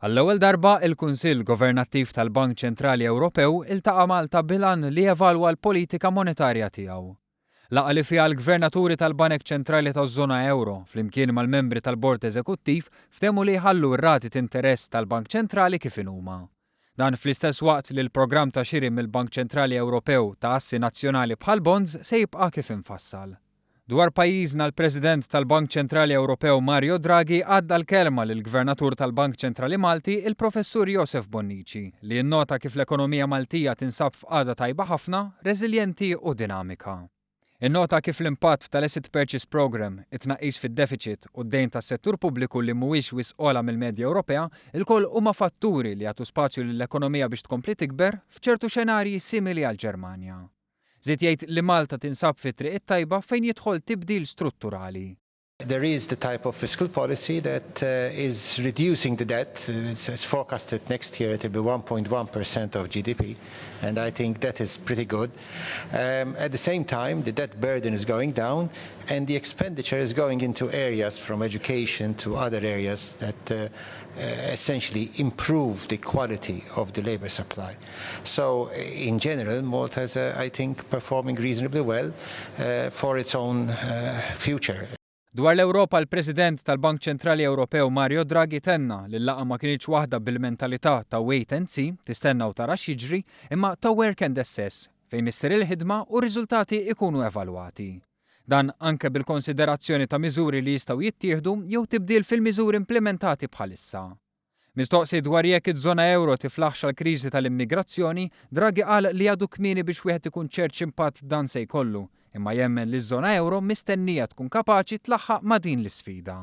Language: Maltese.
Għall-ewwel darba il-Kunsill Governattiv tal-Bank Ċentrali Ewropew iltaqa' Malta bilan li jevalwa l-politika monetarja tiegħu. Laqa li fiha l-Gvernaturi tal-Banek Ċentrali taż-żona Euro flimkien mal-membri tal-Bord Eżekuttiv ftehmu li jħallu r-rati t'interess tal-Bank Ċentrali kif inhuma. Dan fl-istess waqt li l-programm ta' xiri mill-Bank Ċentrali Ewropew ta' assi nazzjonali bħal bonds se jibqa' kif infassal. Dwar pajjiżna l-President tal-Bank Ċentrali Ewropew Mario Draghi għadda l-kelma lill-Gvernatur tal-Bank Ċentrali Malti il-Professur Joseph Bonnici li nnota kif l-ekonomija Maltija tinsab f'qagħda tajba ħafna, reżiljenti u dinamika. Innota kif l-impatt tal-Asset Purchase Programme, it-tnaqqis fid-deficit u d-dejn tas-settur pubbliku li mhuwiex wisqola mill-medja Ewropea ilkoll huma fatturi li jagħtu spazju lill-ekonomija biex tkompli tikber f'ċertu xenarji simili għall-Ġermanja. Żied jgħid li Malta tinsab fi triq it-tajba fejn jidħol tibdil strutturali. There is the type of fiscal policy that is reducing the debt. It's forecasted next year to be 1.1% of GDP, and I think that is pretty good. At the same time, the debt burden is going down, and the expenditure is going into areas from education to other areas that essentially improve the quality of the labor supply. So, in general, Malta is, I think, performing reasonably well for its own future. Dwar l-Ewropa l-President tal-Bank Ċentrali Ewropew Mario Draghi tenna li l-laqgħa ma kienx waħda bil-mentalità ta' wait and see, tistenna u tara x'jiġri, imma ta' work and assess fejn issir il-ħidma u r-riżultati ikunu evalwati. Dan anke bil-konsiderazzjoni ta' miżuri li jistgħu jittieħdu jew tibdil fil-miżuri implementati bħalissa. Mistoqsi dwar jekk iż-żona euro tiflaħx għall-kriżi tal-immigrazzjoni, Draghi qal li għadu kmieni biex wieħed ikun ċert x'impatt dan se jkollu, imma jemmen li ż-żona euro mistennija tkun kapaċi tlaħħaq ma' din l-isfida.